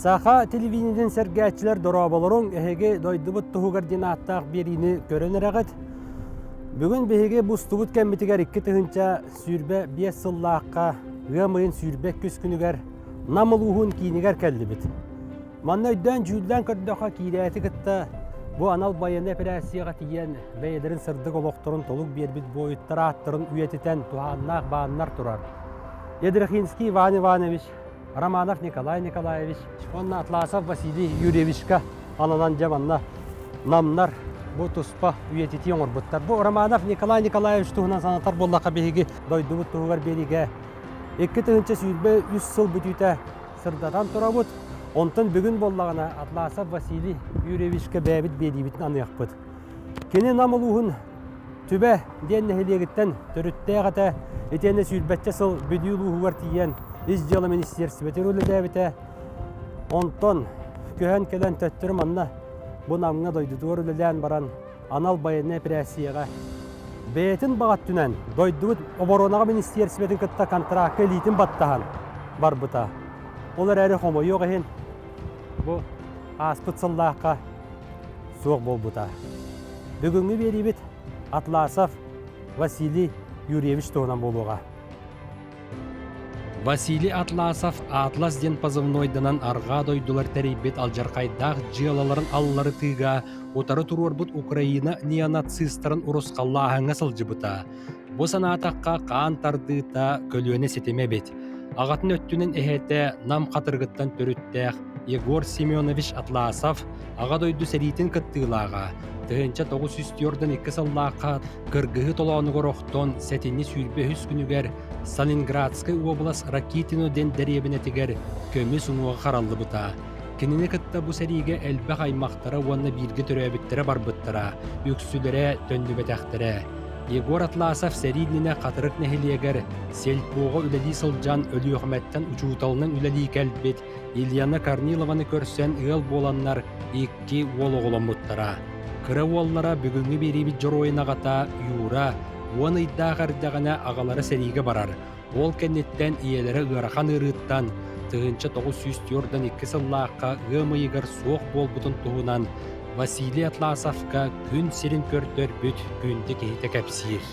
Саха телевидениеден сәргәтчілер дорабаларың әхеге дойдыбыт тұхығардинаттақ беріні көрінірәғыт. Бүгін бәхеге бұстыбыт кәмбетігер 2 тұхынча сүйірбе 5 сыллаққа ғамайын сүйірбе күз күнігер намылуғын кейінігер кәлді біт. Манна өйден жүлден көрдіға кейрәті күтті бұ анал байыны операцияға тиен бәйелерін сырдық олықтырын толық бербіт бойыттар аттырын үйетітен туғаннақ бағынлар тұрар. Едрахинский Иван Иванович, Романов Николай Николаевич, онна Атласов Василий Юрьевичка, ананан жаманна намнар bu tuspа үйететі оңыр бұттар. Бұл Романов Николай Николаевич туғынан санатар боллақа бейге дойды бұт туғығар береге. 2 тұғынча сүйірбе 100 сыл бүтүйті сырдатан тұра бұт. Онтын бүгін боллағына Атласов Василий Юрьевичка бәбіт бейдейбітін анаяқ бұт. Кені намылуғын түбе ден нәхелегіттен түрітті ғата етені сүйірбәтче сыл бүдейлу ғуар тиен İzdiyalı Ministersibeti rolü devite. Onton köhen kelen töttürüm anna bu namına doyduduğu rolülen baran anal bayını presiyaga. Beyetin bağat tünen doyduğu oboronağa Ministersibetin kıtta kontrakı elitin battahan var buta. Olar eri homo yok ehin. Bu aspıt sallahka soğuk bol buta. Bugünkü beribit Atlasov Vasiliy Юрьевич toğunan boluğa. Василий Атласов Атлас ден позывнойданан арга дойдулар тәрейбет алжарқайдақ жиялаларын аллары тыға, отары тұруар бұд Украина неонацистарын ұрысқаллағыңа сылжыбыта. Бұ санатаққа қаан тардыта көлуені сетеме бет. Ағатын өттінен әхеті нам қатырғыттан төріттәқ Егор Семенович Атласов аға дойду сәритін кыттығылаға. Тығынча 904-дан 2 сыллаққа кыргығы толауыны ғороқтон сәтені сүйірбе хүс күнігер Сталинградскай область Ракитино ден дәребіне тегер көмі сұңуға қаралды бұта. Кенені кытта бұ сәриге әлбәқ аймақтары уанна бірге түрәбіттері бар бұттыра, үксілері төнді бәтәқтірі. Егор Атласов сәридіне қатырық нәхелегер селпуға үләли сылжан өлі өқіметтен ұчуыталының үләли кәлбет Ильяна Корнилованы көрсен ұғыл боланлар 2 олығылым бұттыра. Кыры оллара бүгінгі беребет жоройын ағата юра, уан ұйдағардағына ағалары сәриге барар. Ол кәнеттен иелері ұрақан ұрыттан, тұғынша 904-дан 2 сыллаққа ғымайығыр соқ бол бұтын тұғынан Василий Атласовқа күн серін көртір бүт күнді кейті кәпсир.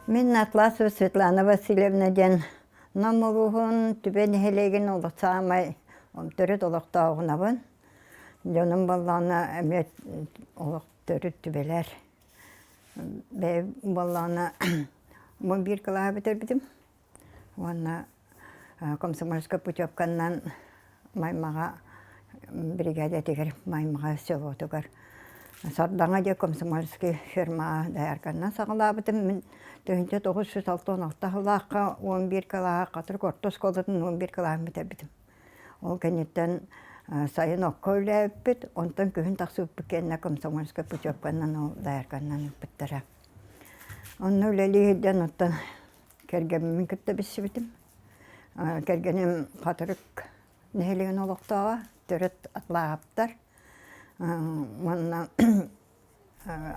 Мен Атласова Светлана Васильевна ден намылуғын түбен хелеген олықсамай түріт олықтауғынабын. Жонын балланы әмет олық түріт түбелер. Бәй балланы мұн бір қылаға бітір бітім. Оны комсомольска путевканнан маймаға бригада тегер маймаға село тұғар. Сардаңа де комсомольский фирма дайарканнан сағыла бітім. Мен 1906-16 ғылаққа 11 қылаға қатыр кортос қолдың 11 қылаға бітір бітім. Ол кәнеттен сайын оққа өлі өппіт, онтан күйін тақсы өппі кәнна комсомольска путевканнан ол дайарканнан өппіттірі. Оны өлелі еден оттан кәргемін күтті бісі бітім. Кәргенім қатырық нәхелеген олықтаға түріт атлағаптар. Онына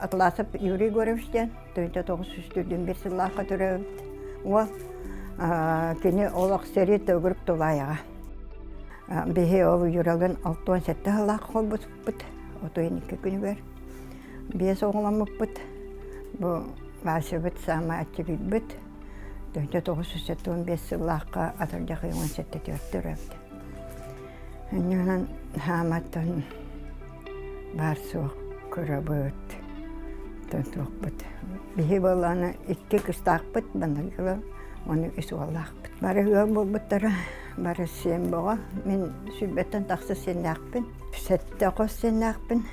Атласов Юрий Горевичтен 1901 сыллаққа түрі өпті. Ол кені олық сәрі төгіріп тұлайыға. Беге ол юралын 6-7 ғылақ қол бұт, 32 күні бер. 5 оғылам бұт, бұл басы бұт, сама әттігіл бұт. 1915 сыллаққа атырдақы 17 түрі өпті. Үнінен хаматтан бар суық көрі бұт, тұнтуық бұт. Беге боланы 2 күстақ бұт, банағылы, оны 3 олақ бұт. Бары ғыл бұл бұттары. Бары сен боға, мен сүлбеттен тақсы сен ақпын, сәтті қос сен ақпын.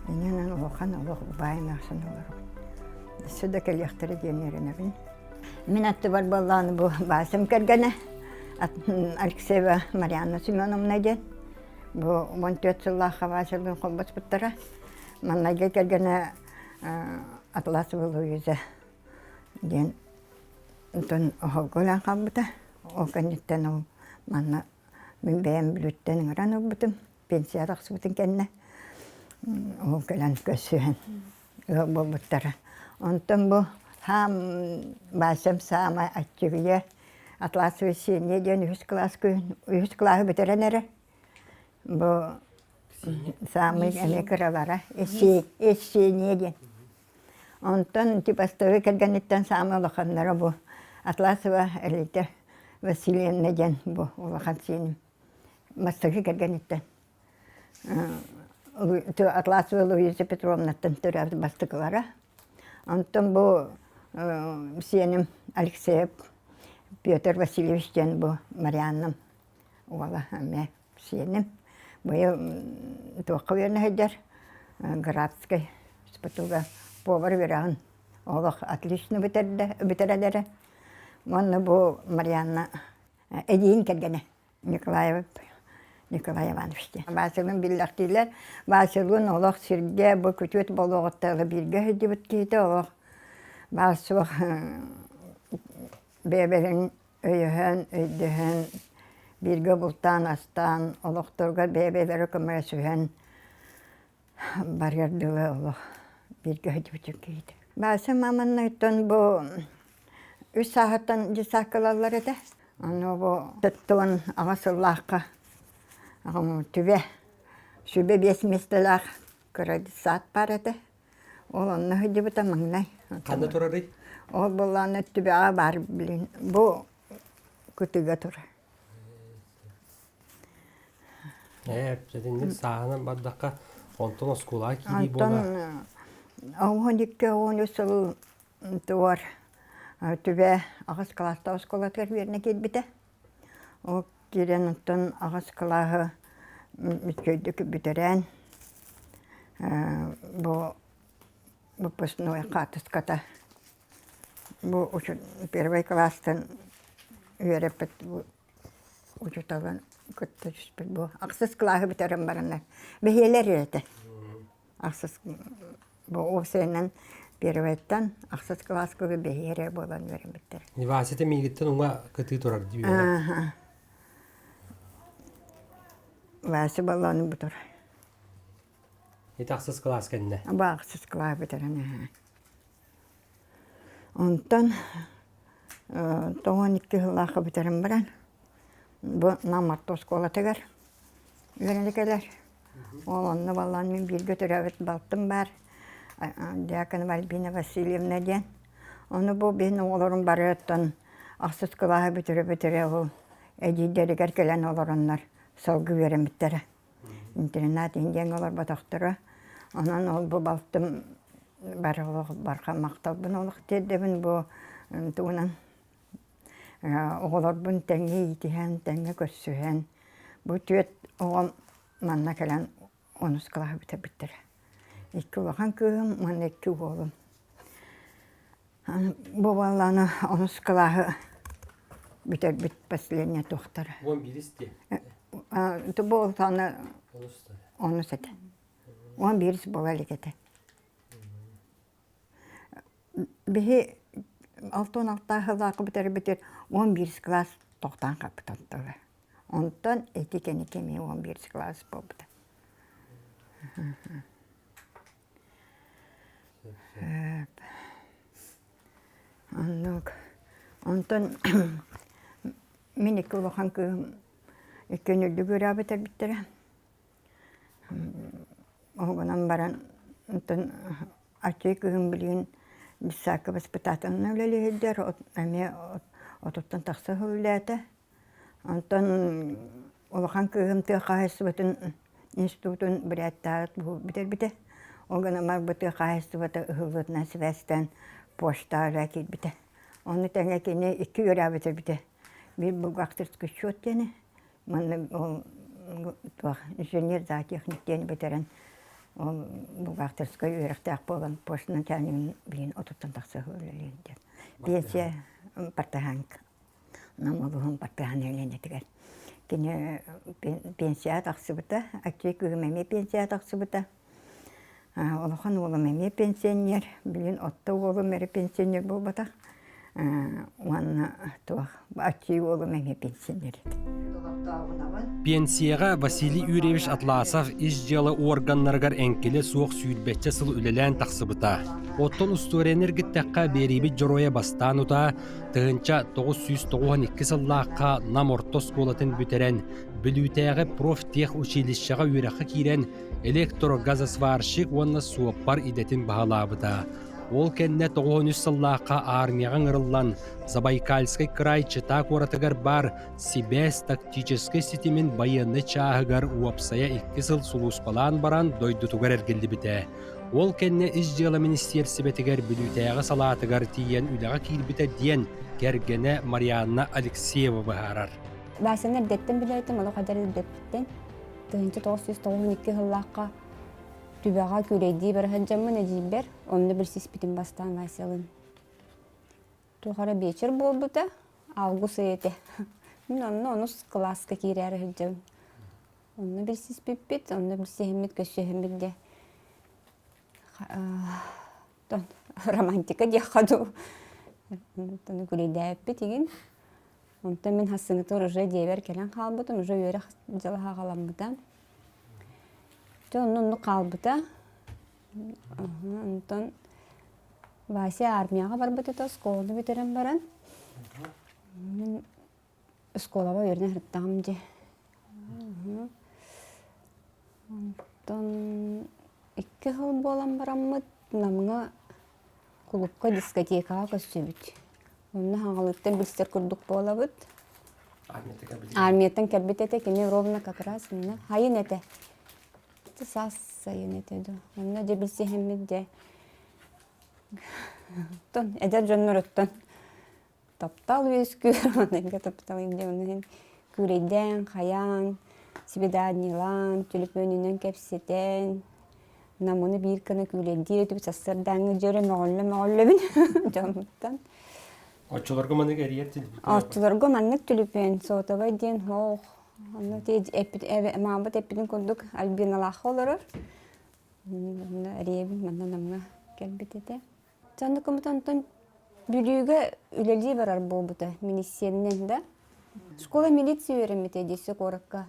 Менен оған олық байын ақсын олар. Сүді кәліқтірі денерін әбін. Мен атты бар болғаны бұл басым кәргені. Алексеева Марьяна Семеновна ден. Бұл 14 сыллаққа басылын қолбас бұттыра. Маннайға кәргені Атласова Луиза ден. Үтін оғыл көлен қалбыта. Ол кәнеттен ол манна мен бәйін бүліттен ұран ол бұтым, пенсия тақсы бұтын кәнне. Ол кәлін көсіген, ол бұттары. Онтын бұл хам басым сама әттігіе Атласова сене ден 3 классы бітірен әрі. Бу самый эмекралара эссине ден. Онтон типастығы кәргәнеттен самый олақанлары бу. Атласова Элита Васильевна ден бу олақан сенім. Мастығы кәргәнеттен. Атласова Луиза Петровнаттан түрәвді бастықылара. Онтон бу сенім Алексеев Петр Васильевич ден бу Марианным. Ола әме сенім. Бұйы тоқы верні хайдар. Градской спатуға повар верағын. Олық отлично бітірәдері. Оны бұл Марианна әдейін кәргені. Николай Ивановичте. Басылын білдіқтейлер. Басылын олық сірге бұл күтет болуғыттағы бірге хүді бүткейді олық. Басылық бәбелін өйіхін, өйдіхін, бірге бұлтан астан, олықтырға бәбелері көмірі сүйін барырдылы олық. Бірге хүді бүткейді. Басы маманны үттін бұл үш сағаттан жесақ кылалар еді. Оны бұл тұттуын ағасыллаққа түбе, сүбе 5 местелақ көреді саат бар еді. Ол оны хүді бұта маңнай. Қанда тұрары? Ол бұланы түбеға бар білін. Бұл күтіге тұры. Жаденде сағынан бардаққа онтон оскула кейді бола. Оғын екке оғын өсіл туар. Түбе ағыз класста осколатыр веріне келбіді. Ол керен ұттын ағыз клағы мүткөйдік бүтерен. Бұл выпускной қатыската. Бұл первый класстан үйереппет ұчыталан күтті жүспіл бұл. Ақсыз клағы бүтерен барынар. Бейелер еті. Ақсыз бұл осыйынан первайттан ақсыз классқығы бейері болан вереметтер. Невасеті мегеттен оңа күті тұрар дейбі. Васы боланы бұтыр. Еті ақсыз класс кәнне? Бұл ақсыз класс бұтырын. Онтан 12 жылақы бұтырын баран. Бұл намарты оскола тегер. Веренекелер. Ол онны балан мен бір götürәвет балтым бар. Дякон Альбина Васильевна ден. Оны бұл бейін оларын бары өттін ақсыз қылағы бүтірі ол әдейдерігер келен оларынлар салғы вереметтері. Интернат инден олар батақтыры. Онан ол бұл балтым бары барға мақталбын олық дедібін бұл туынан оғылар бұн тәңе етіген, тәңе көссіген. Бұл түйет оғыл манна келен оныз қылағы бүтір. Екі олаған көйім, мұн екі олым. Бұл баланы оныз қылағы бүтір бүт последния тоқтары. Он бірісте? Бұл таны оныз әді. Он біріс бұл әлікеті. Бігі 6-16 жылақы бүтір 11 класс тоқтан қапытаттығы. Онтан әтекені кеме 11 класс болбыды. Онтан мен екі олақан көйім үлді көрі абытыр біттірі. Оғынан баран ачай көйім білген бісақы воспитательный өлелігідер, әме отуттан тақсы өлеләті. Онтан олақан көйім тұға қағысы бұтын институтын бір әттағыт бітір-біті. Оғынан бар бұты қағысы бұты ұғылытына свәстен почта өләкет біті. Оны тәңе кені 2 өрі бітір-біті. Bir бұлғақтырсқы шот дені. Мұны инженер зоотехниктен бітірін. Ол бұлғақтырсқы өріқтақ болған поштынан тәнімін білін отуттан тақсы өлелейіндер. Пенсия партаханк. Намылығын партахан өлейіндетігер. Кені пенсия тақсы бұта. Әкчей күгімеме пенсия тақсы бұта. Олыған олым әме пенсионер. Білін отты олым әрі пенсионер бұл бұтақ. Уанна туах ачи олым әме пенсионер. Пенсияға Василий Юрьевич Атласов изжалы органнаргар әңкелі суық сүйітбәтчі сыл үлелән тақсыбыта. Оттон устуоренер гіттәққа беребет жороя бастан ұта, тұғынча 992 сыллаққа нам ортос қолатын бүтерен Бүлүтәгы профтех училищеға үйрақы кирен электрогазосварщик онна суоппар идетін бағалабыда. Ол кенне 93 сыллаққа армияға ырыллан Забайкальский край чыта коратыгар бар Сибес тактический сетимен байыны чағығар уапсая 2 сыл сулуспалан баран дойдутугар әргелді біте. Ол кенне изжела министерсібетігер бүлүтәгы салатыгар тиен үліға кирбіте диен кергене Марианна Алексеева бағарар. Бәсенер деттен білейтім, олы қадар дөптен. 1992 ғыллаққа түбәға көрейді бір ғанжамын әдейбер, онны бір сеспетін бастан бәселін. Туғара бечер бол бұта, август еті. Мен оны класска кейрәрі ғанжамын. Онны бір сеспет, онны бір сехемет, көшсехемет де. Романтика де қаду. Оны көрейді әппет еген. Онтан мен хассынытыр уже девер келен қалбытым, уже өйрі жылыға қаламбыдан. Онны қалбыта. Онтан Вася армияға бар бұты, сколды бітерін баран. Мен сколаға өріне ғырттағым де. Онтан 2 жыл болан барамыд, намыңа клубқа дискотекаға көсі бүт. Онны хаңалыктан білістер күрдік бола бұд. Армияттан кәрбет әте, кене ровна как раз. Хайын әте. Сас сайын әтеді. Онны де білсе хеммет де. Әдер жонныр өттен. Таптал өз көр. Оннанға таптал енді. Күрейден, қаян, сибедаднилан, түліп өнінен кәпсетен. Намыны бір күні күлейді. Өтіп састырдаңы жөрі мәғолі бін. Жомыттан. Отчыларға манық әрiyet тіліп? Отчыларға манық түліпен. Соғытыға дейін хоқ. Мағабыт әппетін күндік альбиналақы олырыр. Әрейбін манна намға кәлбет ете. Жанды күмітан бүлігі үлелі барар бұл бұты. Министерінен да. Школа милиция өремете дейсі қорыққа.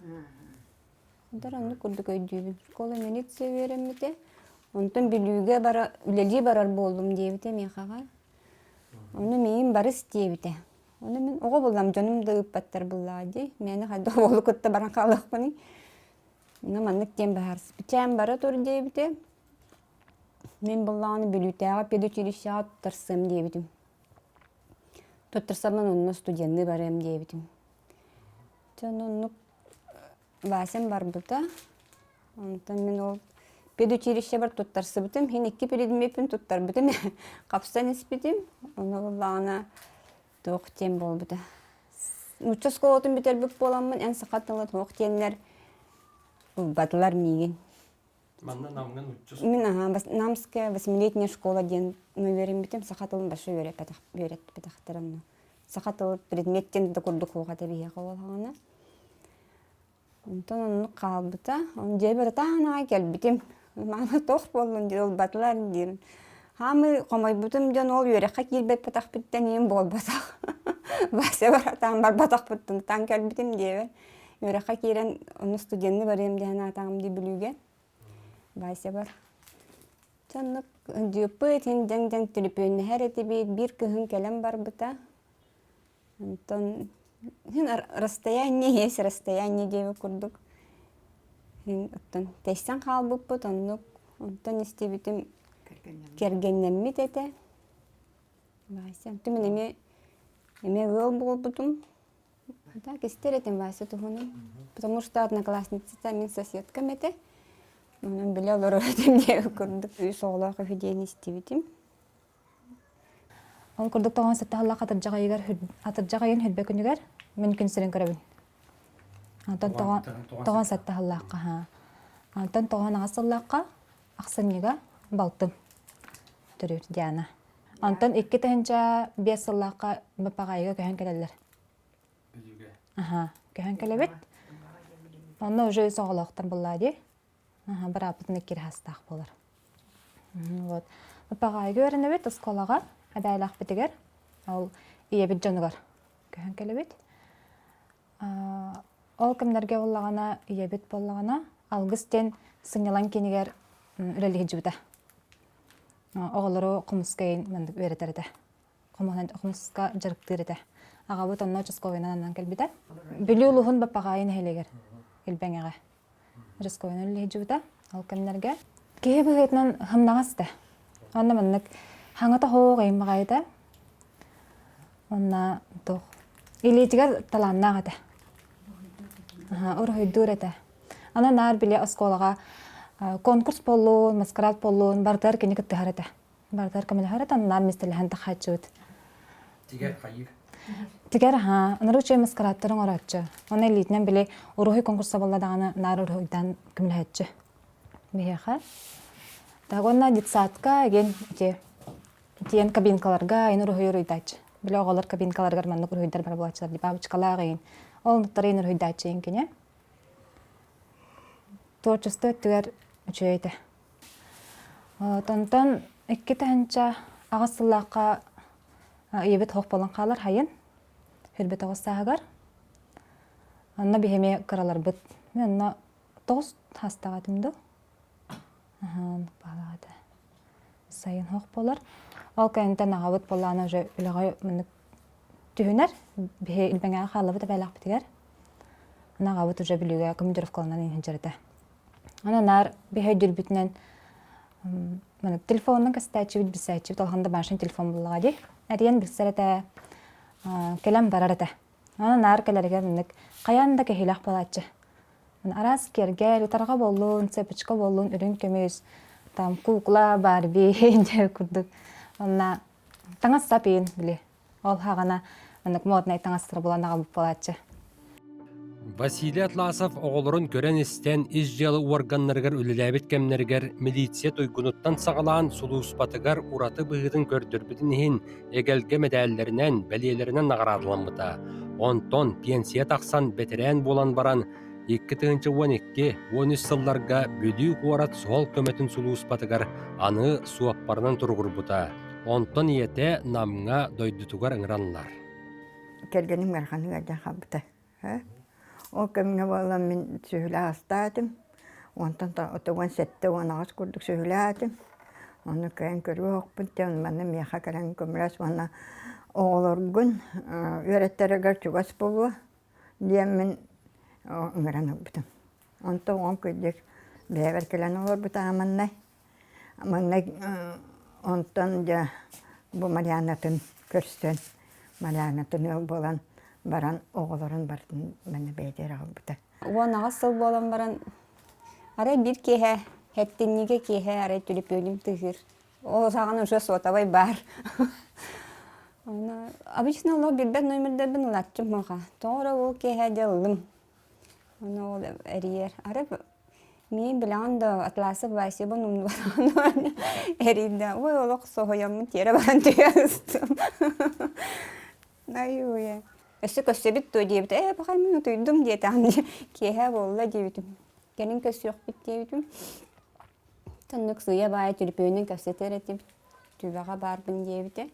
Одар анны күрдік өйдейбін. Школа милиция өремете. Онтан бүлігі үлелі барар болдым дейбіте меқаға. Оны мен барыс дейбіте. Оны мен оға болам жонымды ұппаттар бұллади. Мені қайды олы күтті баран қалық бұны. Оны маннық дем бағарсы. Бітен бара тұр дейбіте. Мен бұллағаны бүлітеға педучилищаға тұтырсым дейбітім. Тұтырсамын онына студентны барым дейбітім. Жон оны басым бар бұта. Онтан мен ол педучилище бар тұттарсы бітім. Хен 2 передмепін тұттар бітім. Қапстан еспетім. Оны бұллағына тоқтен бол бұта. Мұтчы сколотын бітер бүк боламын. Ән сақатылы тоқтенлер батылар мейген. Манна намғын мұтчы Мен намская 8-летняя школа ден өверім бітім. Сақатылын башы өрет бітақтырым. Сақатылы предметтен да күрді қоға табиға қолағына. Онтан оны қалбыта. Оны жебір тағынаға кел бітім. Мана тоқ болын де ол батылар дейін. Хамы қомай бұтым ден ол өрекқа келбек батақ біттен ең бол батақ. Бәсе бар атағым бар батақ бұттын таң кел бітім дейбі. Өрекқа келен оны студентні барем дейін атағым дей білуге. Бәсе бар. Жанық дөпі тенден түліпені әр етебе бір күхін келем бар бұта. Онтан расстояние есть расстояние дейбі күрдік. Тәйстен қалбып бұт, онтан істебітім кергеннен мет әті. Түмін эме ғыл бол бұтым. Так, істер әтім бәсі тұғыным. Потому что одноклассница мен соседкам әті. Оның біле олар өтім дейбі күрдік. Үй соғылағы хүдейін істебітім. Ол күрдік тоған сәтті ғалақ атыржағайын хүдбе күнігер, мен күнсірін көрібін. Тоған сәтті ғалаққа. Антон тоған ағасылаққа, ақсынеға балтым. Түрір Диана. Антон 2 тәхінчә 5 сыллаққа бапағайға көхен кәлелер. Көхен кәлебет. Онна уже соғылақтан бұллады. Бір апытын екер хастақ болар. Бапағайға өріне бет, ұсколаға әдәйлақ бітігер. Ол ие бет жонығар. Көхен кәлебет. Ол кімдерге болағана, ие бет болағана, алғыстен сыңылан кенігер үлелігі жүбіті. Оғылары құмысқайын өретер еті. Құмысқа жарықтыр еті. Агабыт онно участковыйнан анан келбите. Бүлү улуһун баппагайын хелегер. Илбеңеге. Участковыйнан лежүта. Ал кемнерге. Кеһе быгытнан хымнагасты. Онна маннык хаңата хоогайын багайда. Онна тох. Илетигер таланнагата. Урхуйдурата. Ана нар биле осколага конкурс болуун, маскарад болуун, бартар кини кыттыхарата. Бартар камил харата нар мистелхан тахачут. Тигер хайыр. Тигер анаруче маскарадтарын оратчы. Оны элитнен биле урухи конкурса болладаганы нар урхуйдан кимилхатчы. Бияха. Тагонна детсадка ген тиен кабинкаларга ин урухуй уруйдачы. Биле оголор кабинкаларга маннык урхуйдар бар болачылар. Бабычкалагын. Ол нуттарын урхуйдачы инкине. Творчество түгер үчөйді. Тонтон икки тәнча ағасыллаққа ебет хоқ болан қалар хайын. Хүрбет ағыстағығар. Анна бихеме қаралар бұд. Мен анна 9 хастағатымды. Бағалағады. Сайын хоқ болар. Ол кәйінтен ағабыт боланы жö үліғай мүнік түйінер. Бихе үлбәңәға қалыбыт бәләқ бітігер. Ана ағабыт уже білуге командировкалынан енген жерді. Ана нар бихе дүрбүтнен телефонның кастачы бит бисачы талханда башын телефон булга ди. Әриен бисәрәтә келәм барарата. Ана нар келәргә минек каянда кехилах балачы. Арас кергә утарга болуун, цепочка болуун, үрүн көмөс, там кукла, барби, инде курдук. Ана таңас сапин биле. Ол хагана минек модный таңастыр буланага балачы. Василий Атласов оғылырын көрен істен із жылы уарганнаргар үліләбет кемнергер милиция тойгунуттан сағалаан сулуспатыгар ураты бұғытын көрдірбітін хин егелге медәллерінен, бәлиелерінен нағарадыламыта. Онтон пенсия тақсан бетерән болан баран 2-12-13 сылларға бүді қуарат сол көметін сулуспатыгар аны суаппарынан тұрғыр бұта. Онтон ете намыңа дойдутугар ыңыранлар. Келгенім әрханы әрден қабыта. Ол көміне болан мен сөйлі астадым. Онтан отуған сәтті оңағыз күрдік сөйлі адым. Оны көйін көрі оқпын те, оны меха кәрін көмірәс, оны оғылыргын өйреттәрігер чуғас болуы. Дем мен ұңыран ұқпытым. Онтан оң көйдік бәйбір келен олар бұта аманнай. Аманнай онтан бұл Марианатын көрістен. Марианатын өң болан баран оғыларын бартын мәні бәйдер ағылбыта. Уанаға сыл болан баран арай бір кеhe, хәттеннеге кеhe арай түліп өлім тұғыр. Ол саған уже сотавай бар. Обычно ол бірбәт нөмірді бін ұлатчым маға. Тоғыра ол кеhe делдім. Ол әрiyер. Арай мен біләнді атласы бәйсе бұн ұмды баран әрейді. Ой, олық соғыямын тері баран түйәстім. Ай-ой. Өсі көсебіт той дейбіті, бақай мен ұтыйдым дейті, кеге болла дейбітім. Кенің көсі жоқ біт дейбітім. Тұнық сұя бай түрпөйінің көсетер етіп, түбаға барбын дейбіті.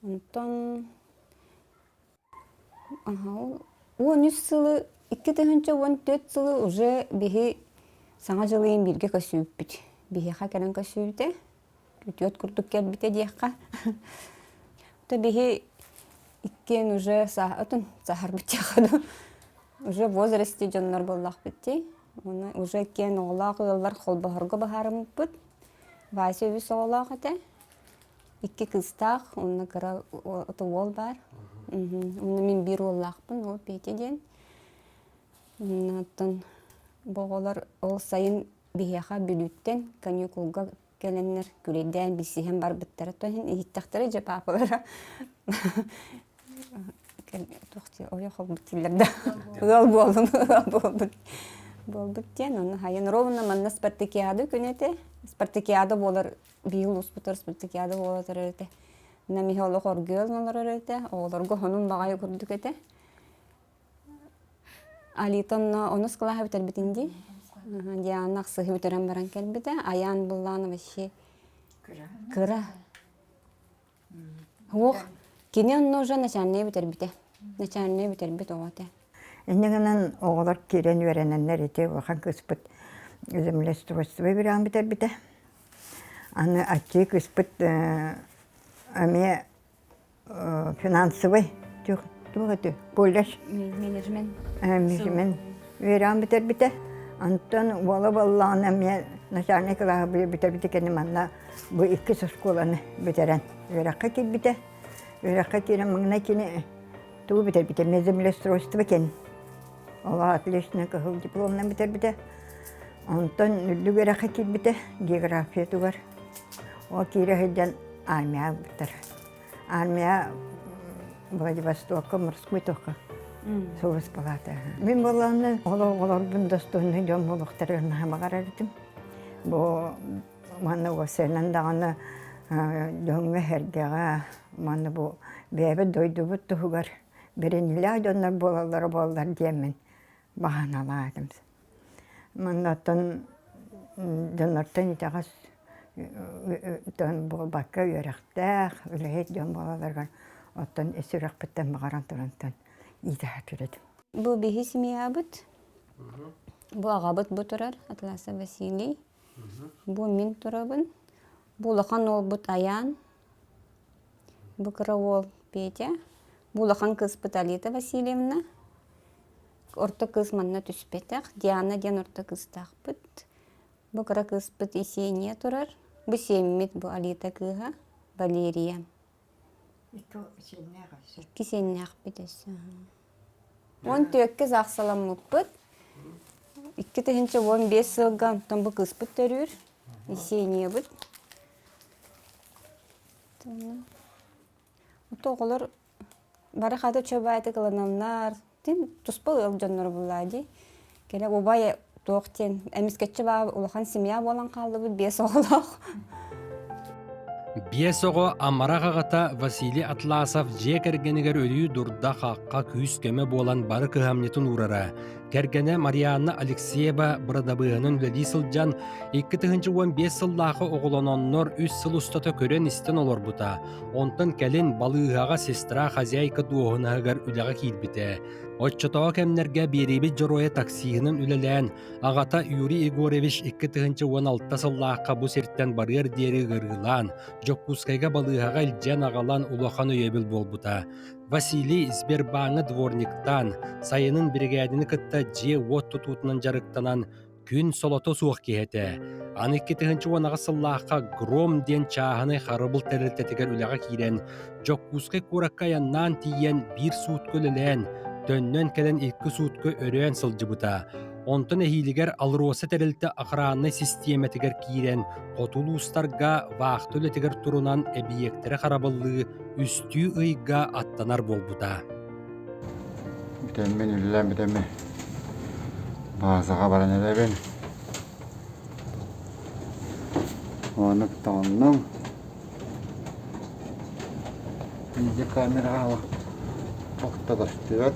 Онтан... 13 сылы, 2-14 сылы уже бігі саңа жылыйын бірге көсіп біт. Бігі қакерін көсіп біті. Үтіот күрдік кәлбіте дейіққа. Бихи иккен уже сахар бітте қаду. Уже возрасте жонлар боллақ бітте. Уже иккен оғылақ ұялар қолбағырғы бағарым бұд. Вайсы өбіс оғылақ әті. Икке кыстақ, оны қыра ұты ол бар. Оны мен бір оғылақ бұн, ол бетеден. Бұғылар ол сайын бихеға бүліттен каникулға келенler güleyden bilsihem бар bittara tohin ihtiqtara japaplara toxti oya xob bitillerda gol boldu ten onu hayın ровно manna spartakiada könete spartakiada bolar biyul usputlar spartakiada bolar terete na miholo xorgöl nolar terete olargo honun bagay kurduk ete aliton onu skala habitar bitindi Диана сыгы өтерен баран келбіді, аян бұлланы вәші кыра. Оқ, кені онны уже начальный бітер біті. Начальный бітер біт оғаты. Эннегенен оғылар керен өрененлер ете, оған кыспыт землестовство берен бітер біті. Аны атчы кыспыт ами финансовый колледж Менеджмент. мен верам бите. Антон вала баллана мен начальник лабы бите кенеманна бу икки школаны битерен. Веракка кибите. Веракка кире маңна кини ту бите меземлестройство кен. Ала отлично кахыл дипломна бите. Антон үллү веракка кибите география тугар. О кире хеден армия битер. Армия Владивостокка, морской тока. Соғыс балады. Мен баланы олар бұндастығыны жон болуқтарына хамағар әрдім. Бұл маны осынан дағаны дөңі әрдеға маны бұл бәбі дойды бұт тұғығар. Бірінілі жонлар болалар деймін. Бағанала адым. Маннаттан жонлартан итағас бұл баққа үйерақтақ, үләйет жон болаларған. Оттан эсүрәк биттен мағаран тұрантан идәһә түрәдім. Бу бихи семья бут. Бу агабыт бу турар, Атласа Василий. Бу мин турабын. Бу лахан ол бут Аян. Бу каравол Петя. Бу лахан кыз бут Алита Васильевна. Орта кыз манна түспетәк. Диана ден орта кыз тақпыт. Бу кара кыз бут Есения турар. Бу семмит бу Алита кыга. Валерия. Кисеннәк битәсе. Он төккә аксалам муппыт. 2015 елга там бу кыз бит төрүр. Есения бит. Тоголор бары хаты чөбәйте кыланамнар. Тин туспал елҗаннар булады. Келе обай токтен эмискетче ба улахан семья болан калды бит 5 оглох. Биесоға амарағағата Василий Атласов же кәргенігер өлі дұрда қаққа күйіс көмі болан бары көхамнетін ұрара. Кәргені Марианна Алексеева бұрадабығының үлі сылжан 2015 сыллағы оғыланоннор 3 сыл ұстата көрен істен олар бұта. Онтын кәлін балығаға сестра хазяйка дуғынағығар үліға кейлбіті. Отчотоға кәмнерге беребет жороя таксиғының үлілән ағата Юрий Егорович 2016 сыллаққа бұ серттен барыр дері ғырғылан, жоқпускайға балығаға үлжен ағалан ұлақан өйебіл болбыта. Василий Сбербаңы дворниктан, сайының бригадины кытта же от тұтутынан жарықтанан күн солото суық кейеті. Аны 2010 сыллаққа гром ден чағыны қарыбыл тәрілтетігер үліға кейрен, жоқпускай көракка яннан тиен бір суут көлілен, төннен кәлен 2 суутка өрөен сылжыбыта. Онтын әхилігер алыросы тәрілті ақыранны системетігер кейрен, қотулуыстарға вақтөлетігер тұрунан әбиектері қарабылығы үсті ұйға аттанар болбыта. Бітеммен үлілен бітеммен. Бағызыға баран әлебен. Оны бұтағынным. Иде камераға оқта бастырат.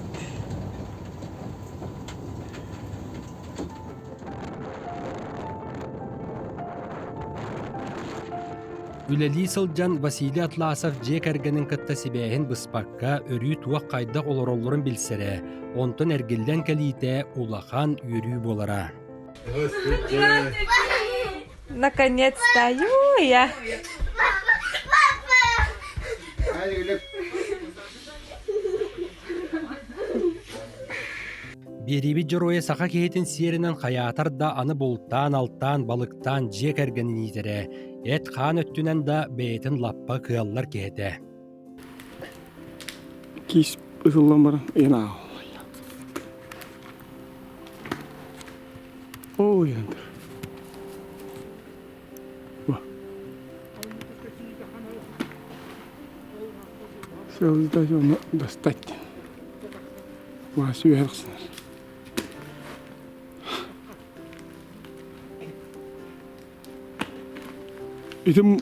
Үләли сылжан Василий Атласов же кәргенін кытта сибәйін бұспаққа өрі туақ қайдақ олар-оларын білсірі. Онтын әргелден кәлейте улахан үрі болара. Наконец-то, Юя! Береби жороя сақа кейтін серінен қаятар да аны болттан, алттан, балықтан же кәргенін етері. Эт қан өттінен да бәйтін лаппа кыаллар кейті. Кис ысылдан баран ена алай. Ой, ендір. Сәуізді жоны достать. Васу әрқсінер. Итім...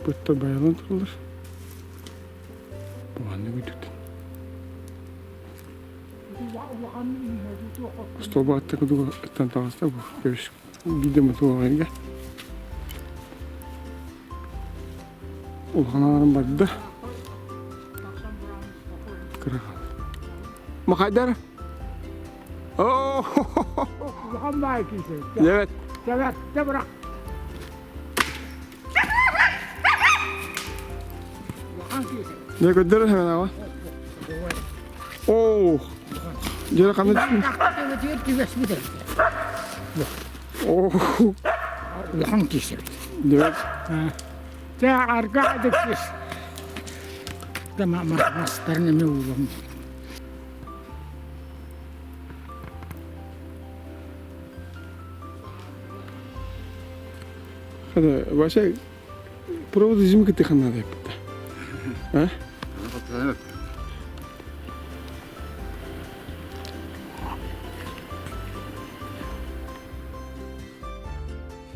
Бұтта байлан тұрылыр. Бұғанды көйтікті. Столба атты күдігі ұттан тағыста бұл. Көріш бейдемі туға ғайынға. Олғаналарым барды да. Мақайдар? Oo. Yakan var ikisi. Evet. Evet, de bırak. Yakan ikisi. Ne götürür hemen ama. Oo. Gene kanı düşmüş. Evet, evet, güves bir de. Oo. Yakan ikisi. Evet. Te arka adekis. Tamam, mastarını mı uğram? Hadi başa проводы зимы ты хана да yaptı. Ha?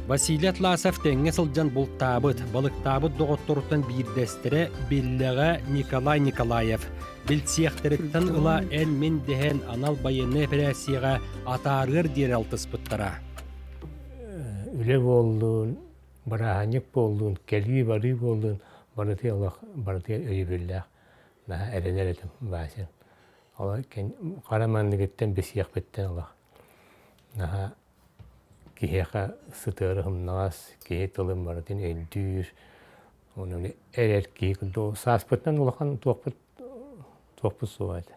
Василий Атласов теңе сылжан бултабыт, балыктабыт доғыттырыттан бирдестіре биллеға Николай Николаев. Билтсияқтырыттан ыла ән мен дехен анал байыны прәсиға атарғыр дер алтыспыттара. Үле болдun, бараханьык болдun, кәлі бары болдun, барыты өйі білләқ, наға әренер етім басын. Ола қарамандығыттен бесияқ беттен олақ. Наға кихеқа сытыры хымнағас, кихе тылым барытын әлдүйір. Оның әрер кихе саспыттан олақан туақпыт суайды.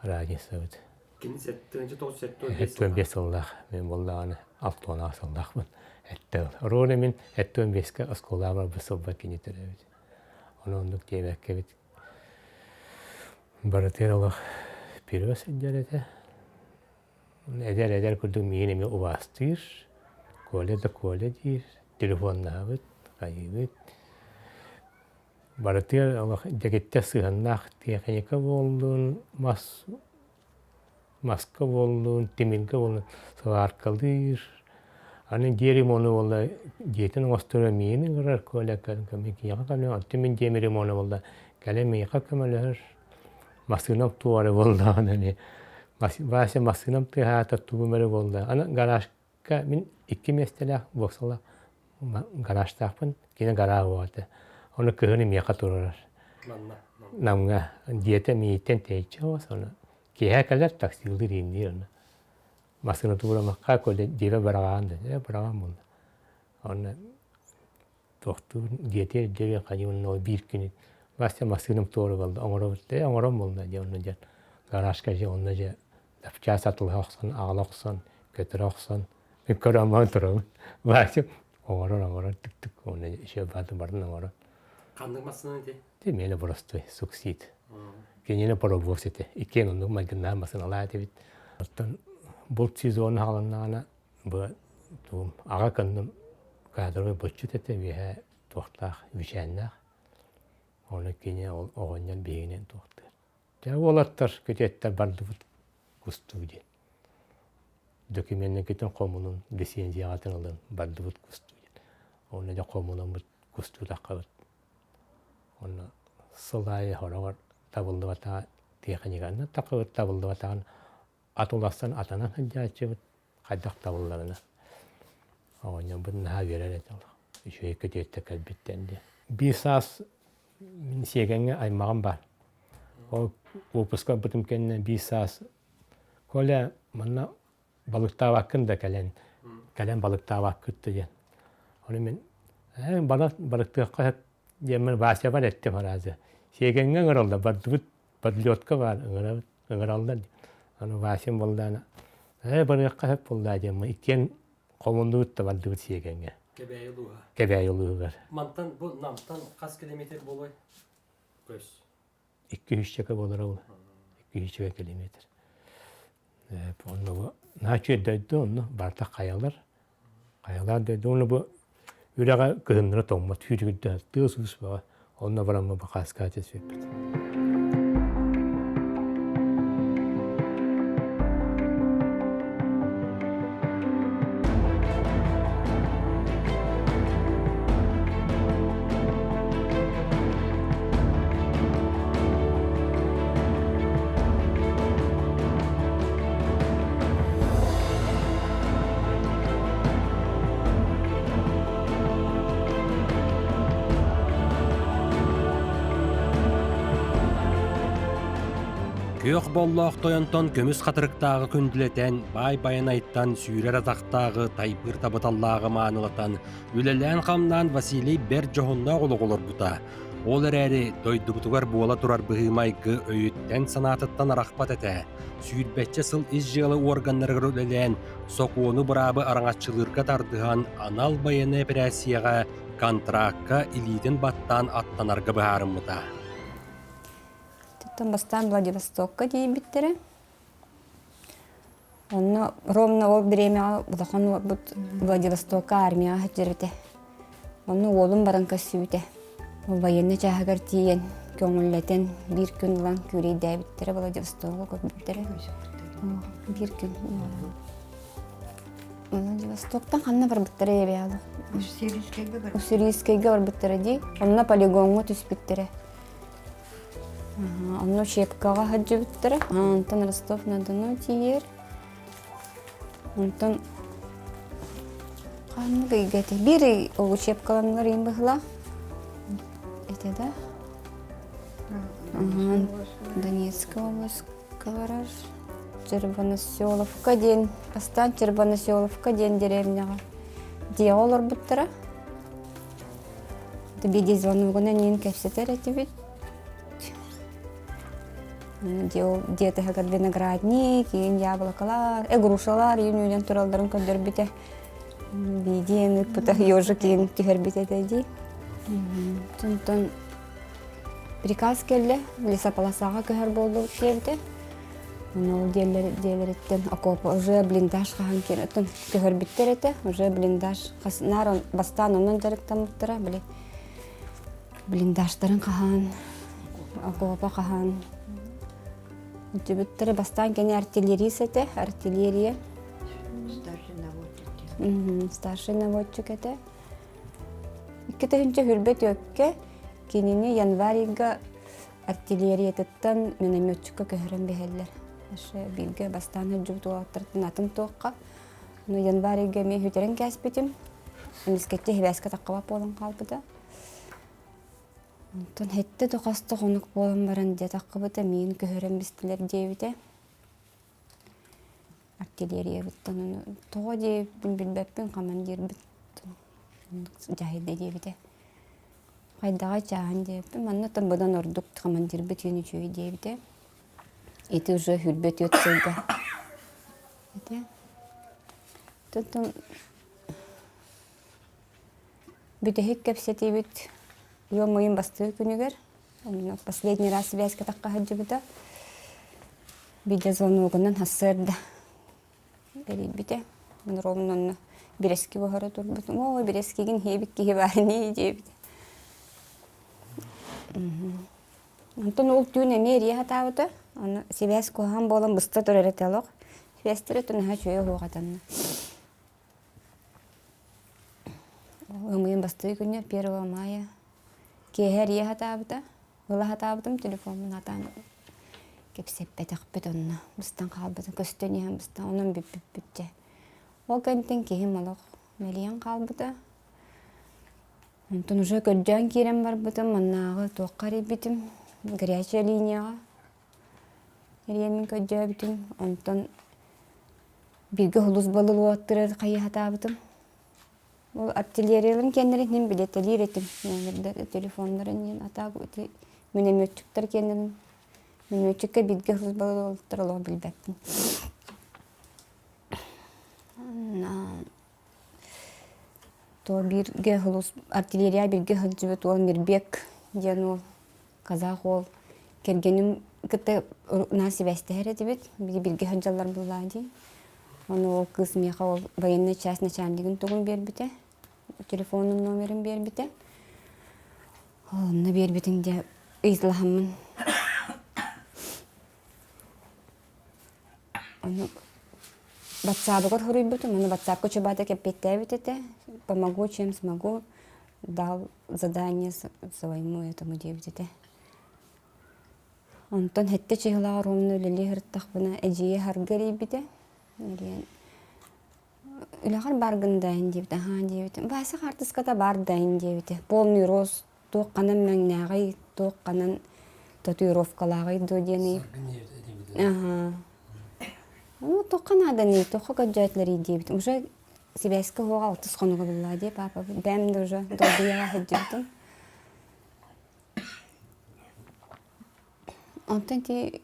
Радисы өт. Әттен бес олақ, мен болдағаны алтуана асылдақпын. Роны мен әттен беске асколама бұсылба кенетер өт. Оны ондық дейбәкке бет. Барытын олақ перуас әдер Эдер күрдүм миенеме убастыр, коле дир, телефонна бит, кайбит. Барытыр алах дегетте сыгыннах техника болдун, маска болдун, темилге болдун, сыгаркалдыр. Аны деремону болда, жетин остора миенин гырар коле кәмеки яка калы, аттымен демеремону болда, кәле мейка көмөлөр. Масынап туары болда аны. Бася масынам тыхата тугумары болды. Аны гаражка мен 2 местелек боксала гаражтақпын, кені гараж болады. Оны кыгыны мияқа тұрарар. Намға диета мейттен тейчі оғас, оны кейе кәлер таксилдер ендер. Масына туғырамаққа көлі деве барағанды, бараған болды. Оны тоқтур диетер деве қанемын бір күні. Бася масынам туғыры болды, оңырым болды. Гаражка же онна же дәпча сатылы оқсан, ағыл оқсан, көтір оқсан. Мен көраман тұрам. Бәсіп, оңырын, түк-түк. Онна еще бады бардың оңырын. Қандық масынан де? Де мені бұрысты, суксид. Кенені пробовс ете. Икен онды мәгінна масын ала әте бит. Бұл сезон халыннағына аға кандым кадыры бұтчыт ете бейе тоқтақ, вишәннақ. Оны кене оғыннан бейінен тоқты. Олаттар көтеттер барды бұд күсту де. Документен кетін қомының лицензияғатын алын барды бұд күсту де. Оны да қомының бұд күсту таққа бұд. Оны сылайы хорағар табылды батаға техниканы таққа бұд табылды батағын атуластан атанан ханжачы бұд қайдақ табылдарына. Оғаннан бұд наға берер әді олық. Үші көтетті кәлбеттен де. Bir саас мен сегенге аймағым бар. Опуска бытым кенне 5 саас. Коля манна балыктаа вакында кален балыктаа вакытты ден. Оны мен балыктыкка демен баса бар эттем аразы. Сегенге ыңыралда бадлётка бар ыңыралда. Аны басым болдана. Балыкка болда дем. Икен комундуутта бардыбыт сегенге. Кебейылуга. Мантан бұл намтан қас километр болой? Көз. 200 чека болар ол. 200 километр. Onu naçı dedi onu bardak kayalar. Kayalar dedi onu bu yüreğe kıyımlara tomma tüyürdü. Diyorsunuz bu. Onunla varamma bakas kaçesi yapıyor. Күйөх боллоох тойонтон көмүс хатырыктагы күндүлетен бай-байын айттан сүүрер атактагы тайпыр табыталлаагы маанылатан үлелээн хамнан Василий бер жоһунна ологолор бута. Ол эрээри дойдубутугар буола турар быһыымайгы өйүттен санаатыттан арахпат этэ. Сүүрбэчче сыл ис жылы органнарыгар үлелээн сокуону бырабы араңаччылырга тардыхан анал байыны операцияга контрактка илиитин баттан аттанарга быһаарыммыта. Там бастан Владивостокка дейбиттере. Онно ровно ол время улахан Владивостокка армияга жүрүтэ. Онно олум баран көсүбүтэ. Ол военный чахагар тиен көңүллетен бир күн улан күрей дейбиттере Владивостокка көбүттере. Бир күн. Владивостоктан ханна барбыттере ебеалы. Уссурийскайга барбыттере ди. Онно полигонго түспүттере. Онно Шепкага хаджыбыттыр. Антон Ростов-на-Дону тиер. Антон канны гайгати. Бири ол Шепкаланлар им быхла. Это да? Донецкая область, Калараш. Червоноселовка ден. Постан Червоноселовка ден деревняга. Диолор буттыра. Биди звонугуна нин кепсетер этибит. Где-то как виноградник, яблоколар, грушалар, юнюден туралдарын көдөрбите. Биден пута ёжыкин тихербите деди. Тонтон приказ келди, лесополосага көһөр болду кебде. Ол делереттен окоп уже блиндаж хаан керетен көһөрбиттерете, уже блиндаж хаснар бастан онон жарыктамыттыра, били. Блиндаштарын хаан, окопа хаан. Үтүбүттөрү бастан кене артиллерия. Старший наводчик эте. Иккетинче хүрбет өкке кенини январьга артиллериятыттан минометчикка көһөрөн бехеллер. Ашы билге бастан жүбүт олаттыртын атым тоокка. Но январьга мен хүтерен кәспетим. Эмискетте хебеска таккабап болон калбыда. Тон хетте тоқасты қонық болын баран де таққыбыта мен көһөрен бістілер дейбіде. Артиллерия біттін. Тоға дейбін білбәппен командир біттін. Жайды дейбіде. Қайдаға чағын дейбін. Манна тон бұдан ордық командир біт үйні чөй дейбіде. Еті уже хүлбет өтсейді. Тон бүтәхік кәпсеті біт. Yo моим бастыы күнүгер. Последний раз связька такка хаджыбыта. Биде звонугунан хассырда. Берибите. Мен ровнонно бирески бохара турбут. Ой, берескигин хебикки хебарни жебите. Антон ол түн эмерия хатабыта. Аны связь кохан болан быста туреретелок. Связьтер түн хачуя хугатанна. Моим бастыы күнү 1 мая. Кехер я хатабыта, ула хатабытым телефонун атан кепсеппе такпыт онна. Быстан калбыта, көстөн ян быстан, онун бүппүтте. Ол кенттен кехим олық мелиян калбыта. Онтон уже көджан кирен барбытым, маннағы тоққари битим, горячая линияға. Еремен көджа битим, онтон бирге хулус балыл уаттырыр қайы хатабытым. Ол артиллерияларын кендерин билетелер этим. Номерде телефондарын атак өтө минометчиктер кендерин. Минометчикке бирге хыз болуптурлар билбеппин. То бирге хыз артиллерия бирге хыз жибет ол Мирбек ден казак ол кергеним кытта насибестер дебит. Бирге хызалар булады. Onu kız miyaka o военный часть начальнигин тугун бербите. Телефонун номерин бербите. Onu бербитинде излахамын. Onu WhatsApp-га хурубиту, onu WhatsApp-га чебата кепеттебитете. Помогу, чем смогу. Дал задание своему этому девитете. Онтон хетте чыгылар ромну лили хырттахбына эжие харгарибите. Үлахар баргындайын дейбіті, хан дейбіті. Бәсі қартысқата бардайын дейбіті. Полный рост, тоқ қанан мәңнәғай, тоқ қанан татуировкалағай додені. Ага. Ну, тоқа надо не, тоқа гаджетлери дейбит. Уже сибайска хоға алтыс қонуға бұлла де, папа. Бәмді уже долбияға хеджірдім. Онтан ти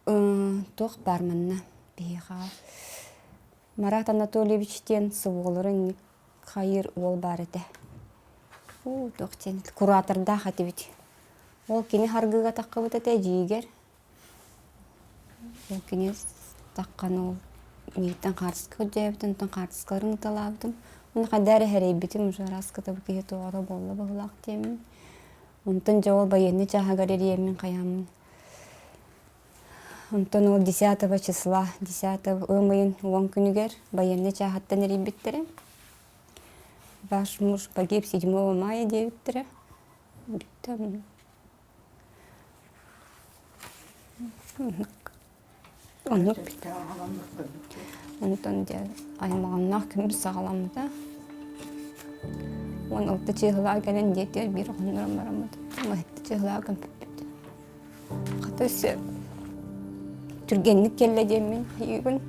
тоқ барманна бейға. Марат Анатольевичтен сыволырын қайыр ол бар еді. Тоқтен кураторда хаты бит. Ол кені харгыға таққа бұт әті жейгер. Ол кені таққан ол мейттен қарсызқы өджайбітін, ұнтан қарсызқыларын ұталабдым. Оны қадәрі әрейбітім, ұжы раскыты бұл кейі тоғыры болы бұғылақ деймін. Ұнтан жауыл байенне чағағар ереемін қаямын. Ұнтан ол 10 числа, 10 өмайын 10 күнігер байенне чағаттан әрейбіттірі. Ваш муж погиб 7 мая 9. Биттім. Онтан де аймағыннақ күмір сағаламыда. 16 чығыла кәлін детер бір ғынырым барамыды. 16 чығыла көмпіппеді. Қаты өсі түргенлік келі демін. Үйгін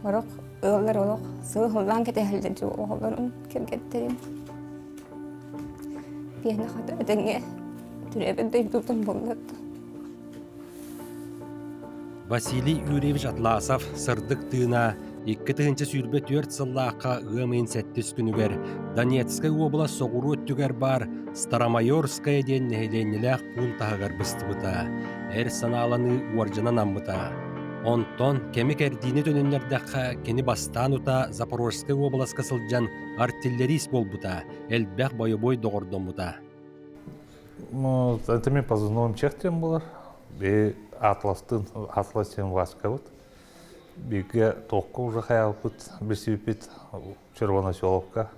орақ, өғылар олақ, сығы ғылдан кәті әлді жу оғыларын кергеттерін. Бені қаты өтінге түребеді бұлдың болдырды. Василий Юрьевич Атласов сырдык тыына 2 сүйрбе 4 сыллаққа ғымын сәттіс күнігер Донецкай облас соғыру өттігер бар Старомайорская ден нәйленіләқ пун тағығар бұстыбыта. Әр саналаны уаржынан амбыта. Онтон кемі кәрдіні төнінлердіққа кені бастан ұта Запорожскай обласқа сылжан артиллерист болбыта. Әлбәқ бойы-бой доғырдон бұта. Это мне по зоновым чехтям было. И Атластын васка вот. Биге тоққа уже хаял пут, бесипит Червоноселовка.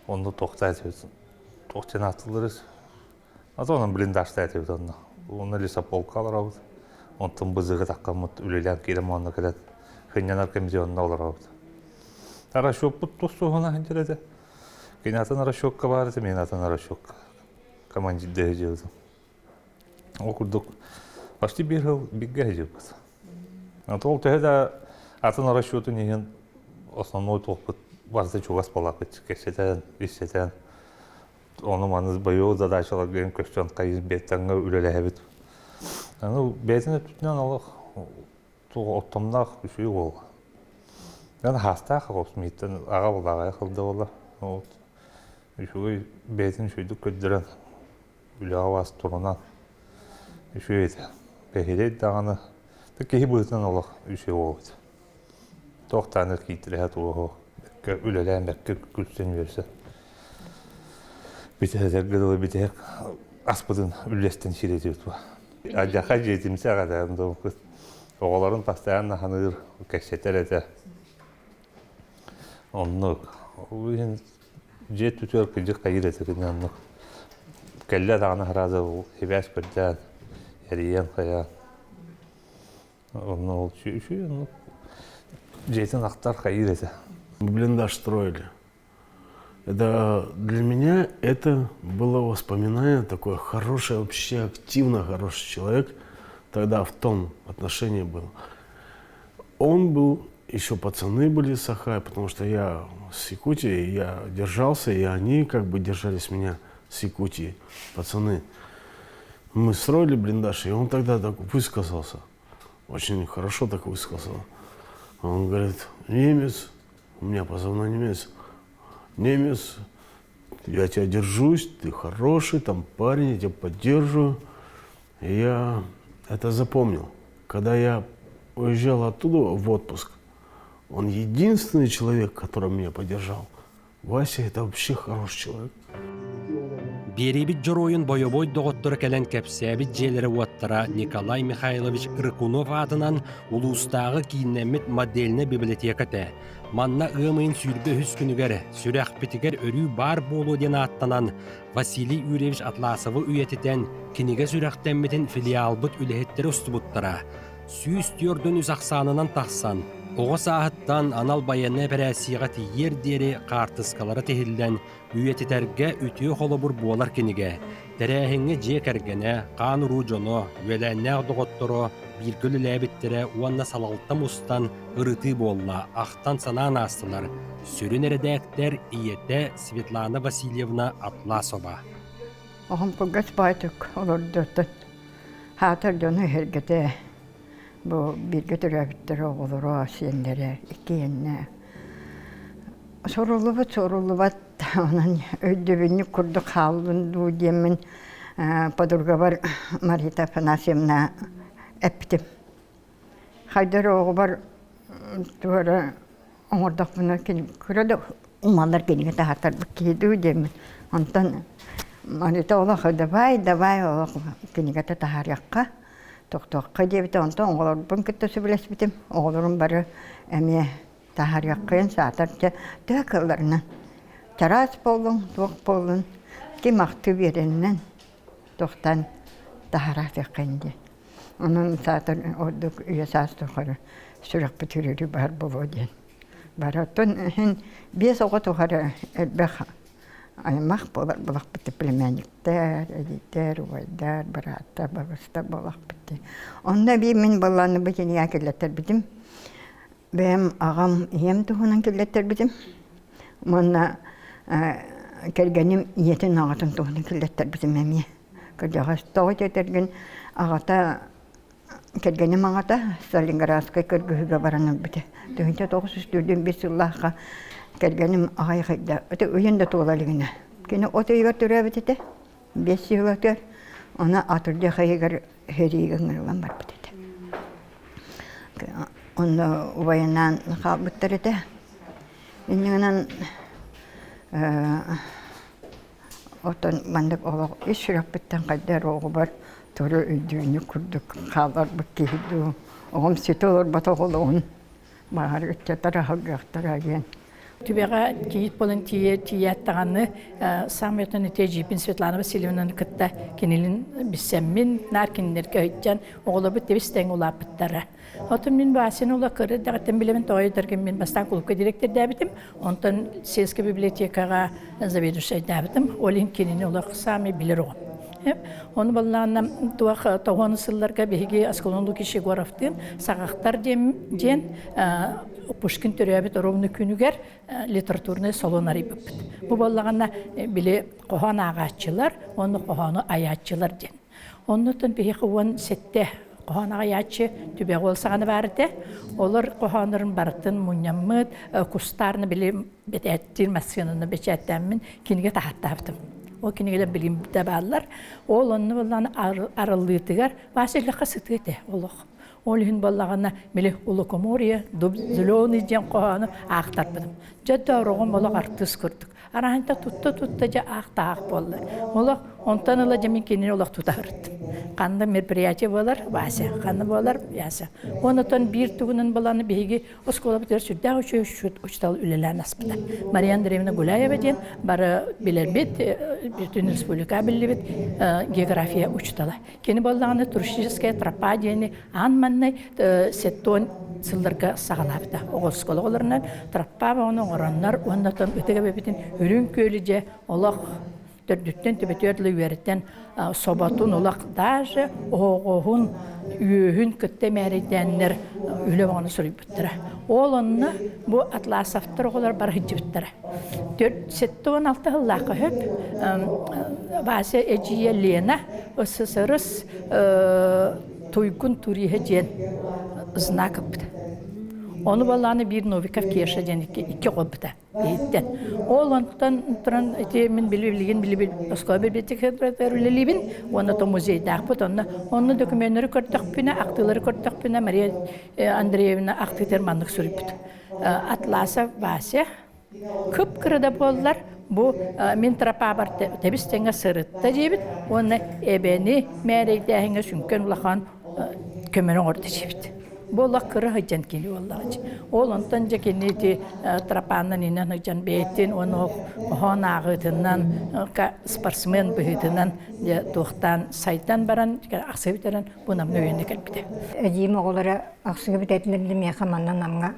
Он тоқтайды өтсін. Тоқтен атылырыз. А то он блиндашты әтіп өтінна. Он лесополка алар ауды. Он тым бызығы таққамыд үлелен кейдім онына кәдет. Хынянар комитетонына олар ауды. Расчет бұт тосу ғана хынжеледі. Кейін атын расчетка бар еді, мен атын расчетка. Командирдегі жеуді. Оқырдық. Почти бігіл бігге жеуді. Ол тәді атын расчеты неген основной тоқпыт барды чуғас балақыт. Кесетен, бесетен. Оны маңыз бойы задачалар кейін көштен қайыз беттенгі үлелі әбіт. Бәтін өттінен алық оттымнақ үші ол. Хастақ қосмейттен аға болағай қылды олар. Үші бәтін үшіді көддірін үлі ауаз тұрынан үші еді. Бәхелет дағаны кейі бұйтын олық үші олды. Тоқтаны кейтірі әт оғы үлелән бәккі күлсен версі. Бітәдер ғылы бітәк аспыдың үлестен ширеті өтті. Аджақа жетімсі ағадағында оқыт. Оғаларын пастайан наханығыр кәксеттер әті. Оннық. Жет үтер күлдік қайыр әті күнен оннық. Кәлі дағаны ғыразы хебәс көрден, әрейен қаян. Онны ол үші, жетін ақтар қайыр әті. Блиндаж строили. Это для меня это было воспоминание, такой хороший, вообще активно хороший человек. Тогда в том отношении был. Он был, еще пацаны были с Ахай, потому что я с Якутии, я держался, и они как бы держались меня с Якутии, пацаны. Мы строили блиндаж, и он тогда так высказался. Очень хорошо так высказался. Он говорит: немец, у меня позывной немец. Немец, я тебя держусь, ты хороший, там парень, я тебя поддерживаю. И я это запомнил. Когда я уезжал оттуда в отпуск, он единственный человек, который меня поддержал. Вася — это вообще хороший человек. Беребит жоройын бойобой доғыттыры кәлін кәпсәбіт желері уаттыра Николай Михайлович Рыкунов атынан улустағы кейіннәмет моделіне библиотекаты. Манна ығымын сүйірбе хүс күнігер, сүрәқ бітігер өрі бар болу ден аттанан Василий Юрьевич Атласовы үйетітен кенеге сүрәқтәмметін филиалбыт үліхеттері ұстыбыттыра. Сүйіс түйірдің үз ақсанынан тақсан. Оғы сағыттан анал байыны пәрәсиға тиер дері қартысқалары тегілден үйетітерге үтіе қолы бұр болар кенеге. Тәрәхіңе же кәргені, қан ұру жону, өләннәқ доғыттыру, bir gölülәбеттере уанна салалтам устан ырыты болла, ақтан санаан астылар. Сөрін әрәдәктер иетті Светлана Васильевна Атласова. Оғым күгіс байтық олырдыттын. Хатыр дөні хергеті бұл бірге түрәбіттері оғылыру асиендері, икиенне. Sorulubut, onun ödübünü kurduk halın duydum. Podurga var Marita Panasyemna eptim. Haydar oğu var duvarı orada bunu kırdı. Umallar gene de hatar bakıyor duydum. Ondan Marita oğlu davay oğlu gene de tahar yakka. Tok diye bir ondan oğullar bunu kötüsü biles bitim. Oğullarım bari emiye tahar yakın saatlerce dökülürler. Teras bolun, tuğ bolun, kim aktı birinden tohtan tahara yakındı. Onun saatler olduk üyesaz tuğarı sürekli bütürürü var bu diyen. Baratın hen bir soğuk tuğarı elbek aymak bolar bulak bitti bilemenikler, editler, uydar, barata, babasta bulak bitti. Onda bir min bolanı bütün yakilleter bitim. Benim ağam yem tuğunan killetter bizim. Bana kergenim yetin ağatın tuğunan killetter bizim emiye. Kergeğaz toğut etergen ağata, kergenim ağata Stalingaradskaya kergühüge baranım bide. Tühünce toğuz üstürdüğüm bir sırlağa kergenim ağayı kayda. Öte uyunda tuğulalığına. Kine otu yiver türe bitete. 5 yıllar ona atırdı kayıgar heriye gönülen var bitete. Onu ubayanan kabutları da. İnanın otan bandık oğlu iş yapıttan kadar oğlu var. Toru ödüğünü kurduk. Kallar bakıyordu. Oğum sütü olur batı oğluğun. Bağır ütçatara hıgıqtara gen. Tübega kiyit bolun tiyattağını Samet'in tecrübin Svetlana Vasilyevna'nın kıtta kenilin bisemmin narkinler köycan oğlu bitti bisten olapıttara. Otum min basen ola kırı dağıttım bilemin toyudarken min bastan kulüpke direktör dabitim. Ondan Selski bibliotekaga zaveduşay dabitim. Olin kenini ola Sami bilir oğum. Onu ballarına toğanı sıllarga behigi askolonlu kişi goraftın sağaktar diyen Pushkin türüyabit rovnu günüger literatürne salonları yapıp. Bu ballarına bile kohan ağaççılar, onu kohanı ayatçılar diyen. Ondan behigi oğan sette kohan ayatçı tübe olsağını vardı. Olur kohanların barıtın munyamıd, kustarını bile ettirmesini beçettenmin kinige tahattavdım. O kinigele bilim taballar. Oğlanı ballarına aralıydıgar. Vasilika sıtıgıdı oğluk. Olihun ballağına bile ulukomoriya, züloni diyen kohanı ağtarpıdım. Jadda roğum olaq artız kırdık. Arahında tutta ağta ağ bollar. Olaq ondan ıla jamin kenini olaq tutarıttım. Qanda merpriyatı bolar, vasa. Qanda bolar, yasa. Ondan bir tuğunun balağını behigi oskola biter sürdağ uçtal üleler nasbılar. Mariya Andreevna Gulayeva diyen bara bilerbet, bütün respublika bilebet geografiya uçtala. Keni ballağını turistическая тропа diyeni anmanay setton sıllarga sağlabıda. O skolalarından trappa ve onun oranlar ondan ötege bebetin ürün köylüce olaq dördütten tübetörlü veritten sobatun olaq daje oğuhun üyühün kütte meridenler öyle bana sorup bittere. Oğlanını bu atlasaftır oğlar bar hicci bittere. 4-16 hıllakı hep bazı eciye liyena ısısırız Toykun turihe diyen znak yaptı. Onu balağını bir Novikov Kiyeş'e diyen iki koptu. Oğlandan turan etimin bilibin Moskova biblioteklerinin onu da muzeyde yaptı. Onun dokümanları kırdık bina, aktıları kırdık bina Mariya Andreevna aktı termanlık sürüptü. Atlasa vase kıpkırıda bollar. Bu min trapa var tebistenge sırıtta cebit. Onu ebeni mereyde henge sünken ulağan kömürün orta cebit. Bu Allah kırı hıcan geliyor Allah'ın. Oğlandan cekeni trapandan inen hıcan beytin, onu hoğan ağıtından, sportsmen büyütünden, doğuktan, saytan baran, aksı bitiren bu namını öğrendik elbette. Ecim oğulları aksı bitirenlerle meyhamandan namına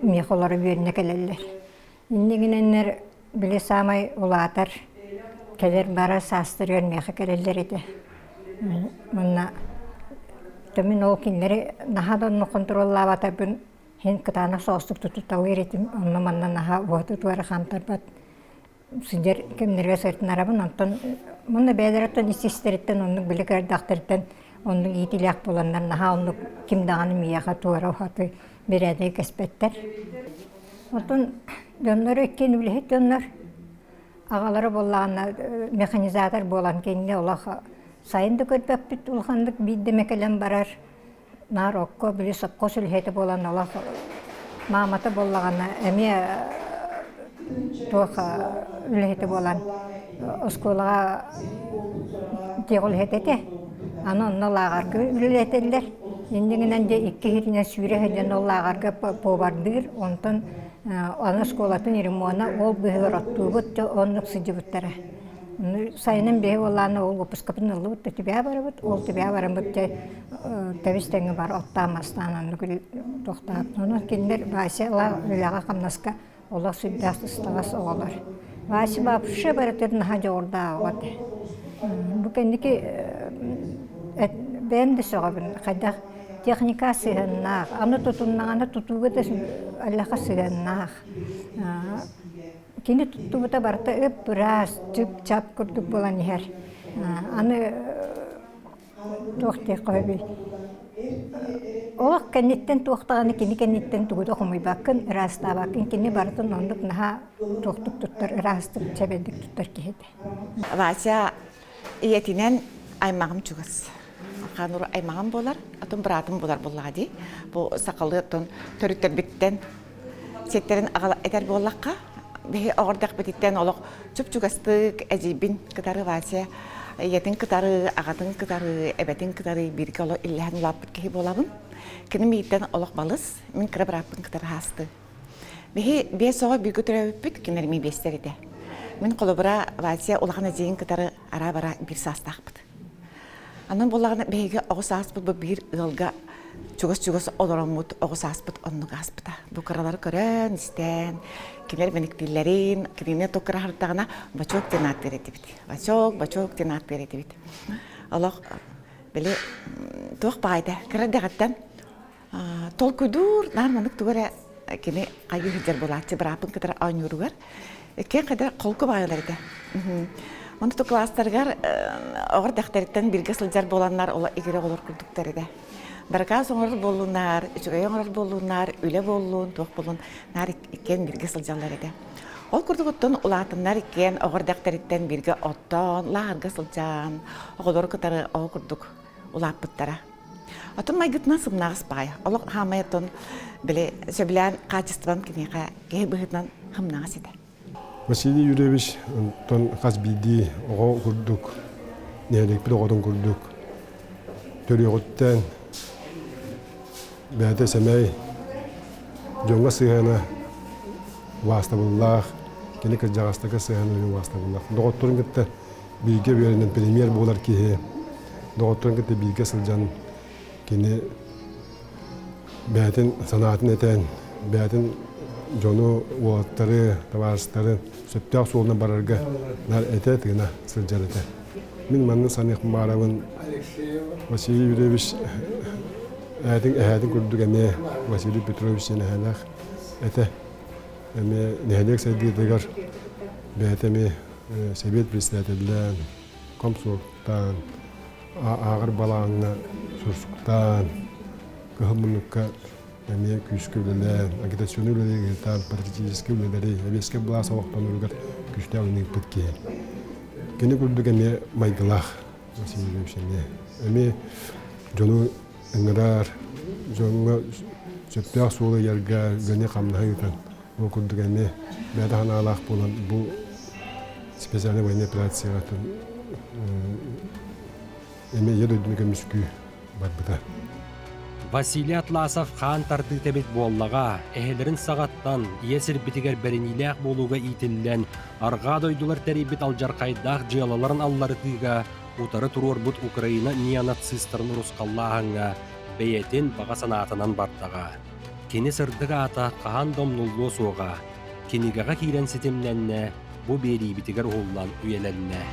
meyhaları öğrendik ellerler. İndiğinler bile samay ulatar, keler bara sastırıyor meyha kellerleri de. Bununla Томин ол кинлери нахадан контроллавата бун хен кытана соостук тутутау эретим онно манна наха уоту туара хамтарбат сидер кемнерге сыртынарабын онтон муну бэдереттен истистериттен оннук биликер дактырттен оннук иитилиак боланнар наха оннук кимдаганы мияха туара хаты береде кеспеттер. Онтон доннор эккен билет доннор агалары боллагана механизатор болан кенне олах сайынды көрбөппүт улхандык биддемекелен барар. Нар окко били сокко сүлхети болан олах мамата боллагана эме тоха үлхети болан осколага тегулхетете аны оннолагарга үлетеллер. Индигинен де икки хирine сүйре хеден оллагарга побардыр онтон аны осколатын иримуана ол быгыр оттубут оннук сыжыбыттара. Сайынан бе оланы ол выпускапын ылыбыт тебя барыбыт, ол тебя барыбыт табистеңи бар оттамастан аны тоқтап. Оны киндер Вася үлага камнаска олар сүддасты сталас оғалар. Вася бапшы барытырын хажа орда оғады. Бу кендики бәмді соғабын, қайдақ техника сыгыннақ, аны тұтыннағаны тұтуғыда аллаға сыгыннақ. Кені тұттубыта барта өп біраз түп чап күрдік болан ехер. Аны тоқты қойбей. Олақ кәнеттен тоқтағаны кені кәнеттен тұғыда құмай бақын, ырасыта бақын. Кені бартын ондық наға тоқтық тұттар, ырастық чәбелдік тұттар кейді. Вася иетінен аймағым чүгіз. Қанур аймағым болар, атым бұратым болар болады. Бұл сақалы төріттер біттен сеттерін ағал әтер болаққа. Бе ордак бетиттен олық чүп-чүгастык әжибин кытары Вася, етін кытары, ағатын кытары, әбәтін кытары бірге олық илләхін улаппыт кей болабын. Кені мейттен олық балыс, мен кірі біраппын кытары хасты. Бе соға біргі түрі өппіт, кенермей бестер еді. Мен қолы бұра Вася олағын әжейін кытары ара-бара бір састақпыт. Анын болағына бейге оғыс аспыт бұл бір ғылға чугас олоромут оғыс аспыт оннуг аспыта. Бұл қаралары көрін, істен, кенер меніктілерін, кенене тоқыра хартағына бачок тенат береті біт. Бачок тенат береті біт. Олық білі тоқ байды. Кірдіғаттан тол күдір нарманық түгірі кені қайы хүдер болатшы бір апын кітір айнуруғар. Кен қайдар қолқы байыларды. Оны то кластаргар оғыр дақтарыттан бірге сылжар боланlar ола егері олар күрдіктері де. Барга соңыр болунар, үчүгай оңыр болунар, үле болун, тоқ болун, нар икен бірге сылжалар еді. Ол күрдігіттен ұлатынар икен оғыр дақтарыттан бірге оттон, лағырға сылжан, оғылар күтары оғы күрдік ұлап бұттара. Отын майгытна сымнағыз бай, олық хамайытын біле сөбілән қачыстыван кенеға кей бұғытнан хымнағыз еді. Василий Юрьевич тон хасбиди ого курдук нелек бир огодон курдук төрөгөттөн бәдә семей жонга сыгана вастабуллах кене кыржагастага сыгана вастабуллах доготторун кетте бийге беренен премьер болар ки доготторун кетте бийге сылжан кене бәден санаатын этен бәден жону уаттары, таварыстары сөптәк солына барарға нар әтет гына сылжарыды. Мен манны санық маравын Василий Юрьевич әдін күрдік әме Василий Петрович сені әләқ әті. Әме нәхелек сәдгедігер бәт әме Совет председателден, комсорттан, ағыр балаңына сұрсықтан, көхімінікке әме күшкі үлелер, агитационы үлелер, патриотический үлелер, әбеске бұла сауақтан үлгер күшті әуінен бұтке. Кені күрдік әме майгылақ, әме жону үңірар, жоңға сөптәқ солы ерге гөне қамнаға етен. Ол күрдік әме бәді ғаналақ болан бұл специальный военный операцияға әме ед өйдімеге мүскі бар бұда. Василий Атласов хан тарды тебет боллаға, әхелерін сағаттан, иесір бітігер бәріниләқ болуға итілілен, арға дойдулар тәрейбет алжарқайдақ жиялаларын аллары тыға, утары тұруар бұд Украина неонацистарын ұрысқаллағанға, бәйетен баға санатынан бартаға. Кені сырдыға ата қаған домнуллу соға, кенігіға кейрен сетемленне, бұ бері бітігер оғылан үйеләліне.